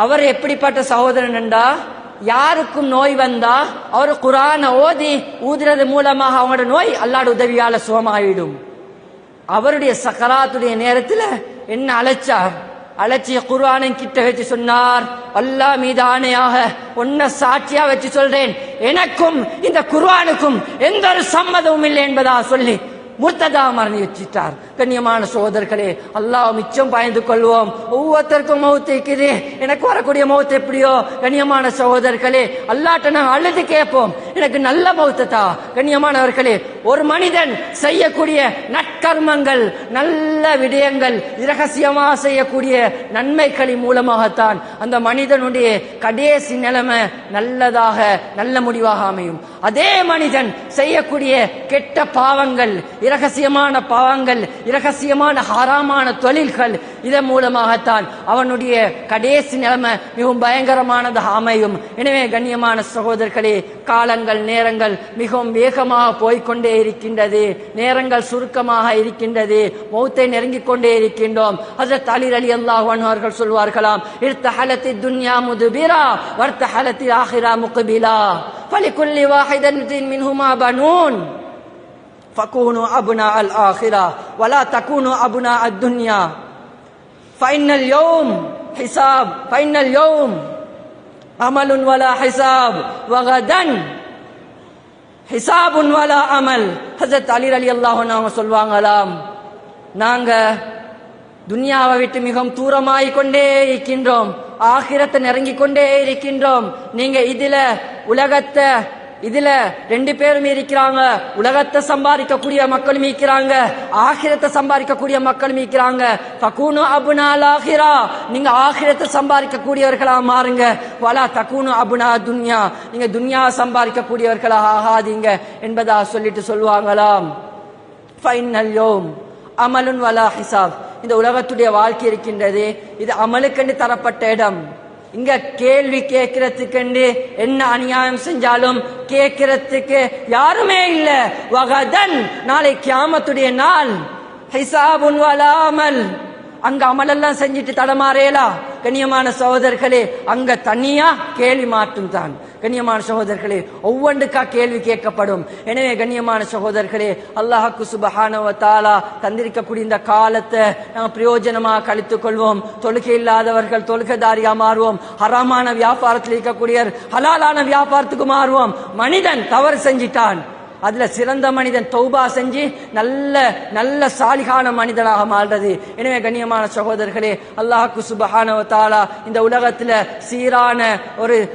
அவர் எப்படிப்பட்ட சகோதரன் என்றா, யாருக்கும் நோய் வந்தா அவர் குர்ஆனை ஊதுறது மூலமாக அவங்களோட நோய் அல்லாஹ்வுடைய உதவியால சுகமாயிடும். அவருடைய சக்கராத்துடைய நேரத்தில் என்ன அழைச்சி குர்ஆனை கிட்ட வச்சு சொன்னார், அல்லாஹ் மீது ஆணையாக உன்னை சாட்சியா வச்சு சொல்றேன், எனக்கும் இந்த குர்ஆனுக்கும் எந்த ஒரு சம்மதமும் இல்லை என்பதா சொல்லி முர்த்ததா மரணி வச்சிட்டார். கண்ணியமான சகோதரர்களே, அல்லாஹ் மிச்சம் பயந்து கொள்வோம். ஒவ்வொருத்தருக்கும் மௌத் இருக்குது. எனக்கு வரக்கூடிய மௌத் எப்படியோ, கண்ணியமான சகோதரர்களே, அல்லாஹ்ட்ட நான் அழுது கேட்போம், எனக்கு நல்ல மௌத்தா. கண்ணியமானவர்களே, ஒரு மனிதன் செய்யக்கூடிய நற்கர்மங்கள், நல்ல விடயங்கள், இரகசியமாக செய்யக்கூடிய நன்மைகளின் மூலமாகத்தான் அந்த மனிதனுடைய கடைசி நிலைமை நல்லதாக நல்ல முடிவாக அமையும். அதே மனிதன் செய்யக்கூடிய கெட்ட பாவங்கள், இரகசியமான பாவங்கள், இரகசியமான ஹராமான தொழில்கள், இதன் மூலமாகத்தான் அவனுடைய கடைசி நிலைமை மிகவும் பயங்கரமானதாக அமையும். எனவே கண்ணியமான சகோதரர்களே, காலங்கள் நேரங்கள் மிகவும் வேகமாக போய்கொண்டே இருக்கின்றது, நேரங்கள் சுருக்கமாக இருக்கின்றது, மௌத்தை நெருங்கிக் கொண்டே இருக்கின்றோம். ஹஜ்ரத் அலி ரலியல்லாஹு அன்ஹு அவர்கள் சொல்வார்களாம், இர்தஹலத்தி துன்யா முதுபிரா வர்தஹலத்தி ஆஹிரா முக்பிலா ஃபலிகுல்லி வாஹிதத்தின் மின்ஹுமா பனூன் فكونوا أبناء الآخرة ولا تكونوا أبناء الدنيا فإن اليوم عمل ولا حساب وغدا حساب ولا عمل. ஹஜ்ரத் அலி ரலியல்லாஹு அன்ஹு சொல்வாங்களாம், நாங்க துன்யாவை விட்டு மிகவும் தூரமாய் கொண்டே இருக்கின்றோம், ஆகிரத்தை நெருங்கிக் கொண்டே இருக்கின்றோம். நீங்க இதுல 2 பேரும் இருக்கிறாங்க, உலகத்தை சம்பாதிக்கக்கூடிய மக்களும் இருக்கிறாங்க, ஆகிரத்தை சம்பாதிக்கக்கூடிய மக்களும் இருக்கிறாங்க. தகுனு அபுனால் ஆகிரா, நீங்க ஆகிரத்தை சம்பாதிக்கக்கூடியவர்களா மாறுங்க. வலா தகுனு அபுனா துன்யா, நீங்க துன்யா சம்பாதிக்கக்கூடியவர்களாக ஆகாதீங்க என்பதா சொல்லிட்டு சொல்லுவாங்களாம். ஃபைனல் யோம் அமலுன் வலா ஹிசாப். இந்த உலகத்துடைய வாழ்க்கை இருக்கின்றது, இது அமலுக்கென்று தரப்பட்ட இடம். இங்க கேள்வி கேட்கறதுக்கு என்ன அநியாயம் செஞ்சாலும் கேட்கறதுக்கு யாருமே இல்ல. வகதன், நாளை கியாமத்துடைய நாள், ஹிசாபுன் வலா அமல், அங்க அமலெல்லாம் செஞ்சுட்டு தடமாறேலா? கண்ணியமான சகோதரர்களே, அங்க தனியா கேள்வி மாற்றும் தான். கண்ணியமான சகோதரர்களே, ஒவ்வொன்றுக்கா கேள்வி கேட்கப்படும். எனவே கண்ணியமான சகோதரர்களே, அல்லாஹ்வுக்கு சுப்ஹானஹு வ தஆலா தந்திருக்கக்கூடிய இந்த காலத்தை நாங்கள் பிரயோஜனமாக கழித்துக் கொள்வோம். தொழுகை இல்லாதவர்கள் தொழுகைதாரியா மாறுவோம். ஹராமான வியாபாரத்தில் இருக்கக்கூடிய ஹலாலான வியாபாரத்துக்கு மாறுவோம். மனிதன் தவறு செஞ்சிட்டான், அதுல சிறந்த மனிதன் தௌபா செஞ்சு நல்ல சாலிகான மனிதனாக மாறுறது. எனவே கண்ணியமான சகோதரர்களே, அல்லாஹ்வுக்கு சுப்ஹானஹு வ தஆலா இந்த உலகத்துல சீரான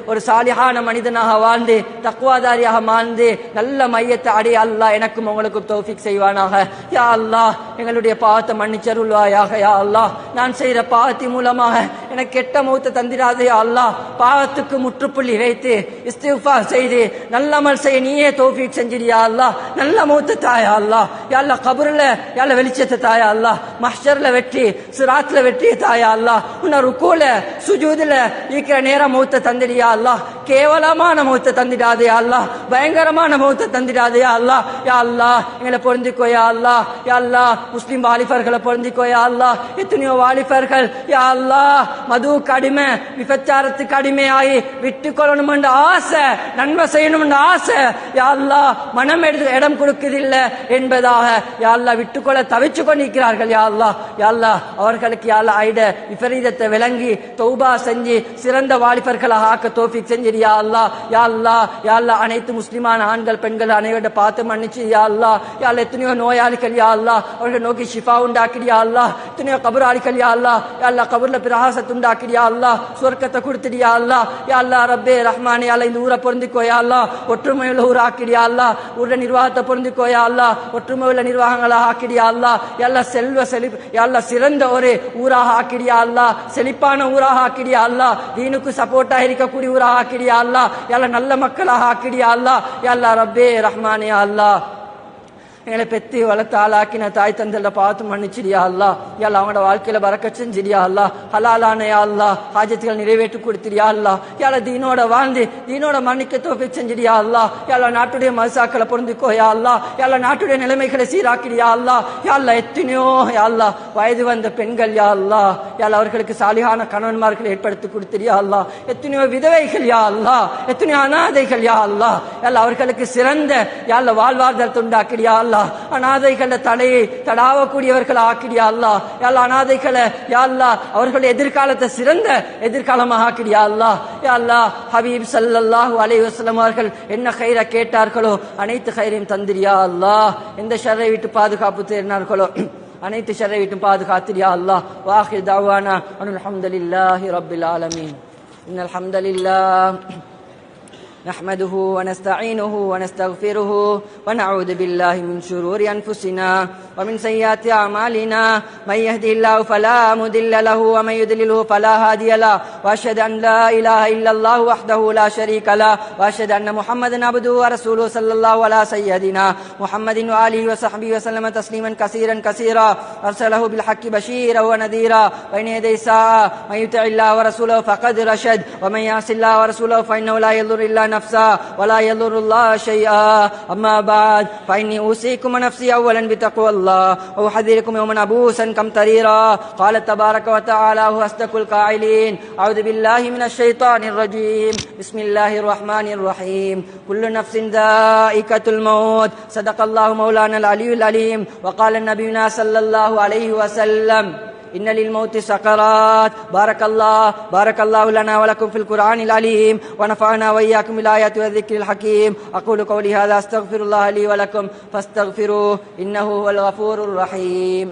ஒரு சாலிகான மனிதனாக வாழ்ந்து தக்வாதாரியாக வாழ்ந்து நல்ல மையத்தை அடைய அல்லாஹ் எனக்கும் உங்களுக்கும் தௌஃபீக் செய்வானாக. யா அல்லாஹ், எங்களுடைய பாவத்தை மன்னிச்சருள்வாயாக. யா அல்லாஹ், நான் செய்யற பாவத்தின் மூலமாக எனக்கு கெட்ட மௌத்தை தந்திராதே யா அல்லாஹ். பாவத்துக்கு முற்றுப்புள்ளி வைத்து இஸ்திக்ஃபார் செய்து நல்லமல் செய்ய நீயே தௌஃபீக் செஞ்சிடியா அல்லாஹ். நல்ல மௌத்தை தாயா அல்லாஹ். யா அல்லாஹ் கபர்ல யா அல்லாஹ் வெளிச்சத்தை தாயா அல்லாஹ். மஹ்ஷர்ல வெற்றி, சிராத்ல வெற்றி தாயா அல்லாஹ். உன்ன ருக்கூல சுஜூதுல இருக்கிற நேரம் மௌத்தை தந்திடியா அல்லாஹ். கேவலமான மௌத்தை தந்திடாதே யா அல்லாஹ். பயங்கரமான மௌத்தை தந்திடாதே யா அல்லாஹ். யா அல்லாஹ் எங்களை பொருந்திக்கோ யா அல்லாஹ். யா அல்லாஹ் முஸ்லிம் வாலிபர்களை பொருந்திக்கோ யா அல்லாஹ். எத்தனையோ வாலிபர்கள் யா அல்லாஹ் மதுவுக்கு அடிமை, விபச்சாரத்துக்கு அடிமையாகி விட்டு கொள்ளணும் என்ற ஆசை, நன்மை செய்யணும் என்ற ஆசை யா அல்லாஹ் மனம் எடுத்து இடம் கொடுக்குதில்ல என்பதாக யா அல்லாஹ் விட்டுக்கொள்ள தவிச்சு கொண்டிருக்கிறார்கள் யா அல்லாஹ். யா அல்லாஹ் அவர்களுக்கு யா அல்லாஹ் ஐட விபரீதத்தை விளங்கி தௌபா செஞ்சு சிறந்த வாலிபர்களாக ஆக்க தௌஃபீக் செஞ்சிரு யா அல்லாஹ். யா அல்லாஹ் யா அல்லாஹ் அனைத்து முஸ்லிமான ஆண்கள் பெண்கள் அனைவரோட பார்த்து மன்னிச்சு யா அல்லாஹ். யா அல்லாஹ் எத்தனையோ நோயாளிகள் யா அல்லாஹ் அவர்கள் நோக்கி ஷிஃபா உண்டாக்கிடு யா அல்லாஹ். எத்தனையோ கபராளிகள் யா அல்லாஹ். யா அல்லாஹ் கபர்ல பிரகாசத்தை உண்டாக்கிடு யா அல்லாஹ். சொர்க்கத்தை கொடுத்துடு யா அல்லாஹ். யா அல்லாஹ் ரப்பே ரஹ்மானே யா அல்லாஹ் இந்த ஊரை பொருந்திக்கோ யா அல்லாஹ். ஒற்றுமையுள்ள ஊர் ஆக்கிடு யா அல்லாஹ். ஊர நிர்வாகத்தை பொருந்திக்கோ யா அல்லாஹ். ஒற்றுமையுள்ள நிர்வாகங்களாக ஆக்கிடு யா அல்லாஹ். யா அல்லாஹ் செல்வ செழிப்பு யா அல்லாஹ் சிறந்த ஒரு ஊராக ஆக்கிடு யா அல்லாஹ். செழிப்பான ஊராக ஆக்கிடு யா அல்லாஹ். தீனுக்கு சப்போர்ட்டா இருக்கக்கூடிய ஊராக ஆக்கிடு யா அல்லாஹ். யா அல்லாஹ் நல்ல மக்களாக ஆக்கிடு யா அல்லாஹ். யா அல்லாஹ் ரப்பே ரஹ்மானே யா அல்லாஹ் எங்களை பெத்தி வளர்த்து ஆளாக்கின தாய் தந்தல பார்த்து மன்னிச்சிடியா அல்லாஹ். யா அல்லாஹ் அவங்களோட வாழ்க்கையில பரக்கத் செஞ்சிடியா அல்லாஹ். ஹலாலான யா அல்லாஹ் ஹாஜத்துகள் நிறைவேற்றி கொடுத்திடியா அல்லாஹ். யா அல்லாஹ் தீனோட வாழ்ந்து தீனோட மன்னிக்க தௌஃபீக் செஞ்சிடியா அல்லாஹ். யா அல்லாஹ் நாட்டுடைய மசாக்களை பொருந்திக்கோ யா அல்லாஹ். யா அல்லாஹ் நாட்டுடைய நிலைமைகளை சீராக்கிடியா அல்லாஹ். யா அல்லாஹ் எத்தனையோ யா அல்லாஹ் வயது வந்த பெண்கள் யா அல்லாஹ். யா அல்லாஹ் அவர்களுக்கு சாலிஹான கணவன்மார்களை ஏற்படுத்தி கொடுத்திடியா அல்லாஹ். எத்தனையோ விதவைகள் யா அல்லாஹ். எத்தனையோ அனாதைகள் யா அல்லாஹ். யா அல்லாஹ் அவர்களுக்கு சிறந்த யா அல்லாஹ் வாழ்வாதாரத்தை உண்டாக்கிடியா அல்லாஹ். அனாதைகளை தலையை தடாவக்கூடியவர்கள் ஆக்கிடியா அல்லாஹ். யா அல்லாஹ் அனாதைகளை யா அல்லாஹ் அவர்களுடைய எதிர்காலத்தை சிறந்த எதிர்காலமாக ஆக்கிடியா அல்லாஹ். யா அல்லாஹ் ஹபீப் ஸல்லல்லாஹு அலைஹி வஸல்லம் அவர்கள் என்ன கைர கேட்டார்களோ அனைத்து கைரையும் தந்திரியா அல்லாஹ். எந்த ஷர்ரை விட்டு பாதுகாப்பு தேடினார்களோ அனைத்து ஷர்ரை விட்டு பாதுகாத்திரியா அல்லாஹ். வாஹிர் தஅவானா அனில் ஹம்துலில்லாஹி ரப்பில் ஆலமீன். இன்னல் ஹம்துலில்லாஹ் نحمده ونستعينه ونستغفره ونعوذ بالله من شرور أنفسنا ومن سيئات أعمالنا من يهده الله فلا مضل له ومن يضلله فلا هادي له وأشهد أن لا إله إلا الله وحده لا شريك له وأشهد أن محمدا عبده ورسوله صلى الله على سيدنا محمد وآله وصحبه وسلم تسليما كثيرا كثيرا أرسله بالحق بشيرا ونذيرا بين يدي الساعة من يطع الله ورسوله فقد رشد ومن يعص الله ورسوله فإنه لا يضر إلا نفسه ولا يضر الله شيئا. أما بعد فإني أوصيكم ونفسي أولا بتقوى الله وأحذركم يوما عبوسا قمطريرا. قال تبارك وتعالى هو أصدق القائلين أعوذ بالله من الشيطان الرجيم بسم الله الرحمن الرحيم كل نفس ذائقة الموت صدق الله مولانا العلي العليم. وقال نبينا صلى الله عليه وسلم إن للموت سكرات. بارك الله لنا ولكم في القرآن العليم ونفعنا وإياكم بالآيات والذكر الحكيم. أقول قولي هذا أستغفر الله لي ولكم فاستغفروه إنه هو الغفور الرحيم.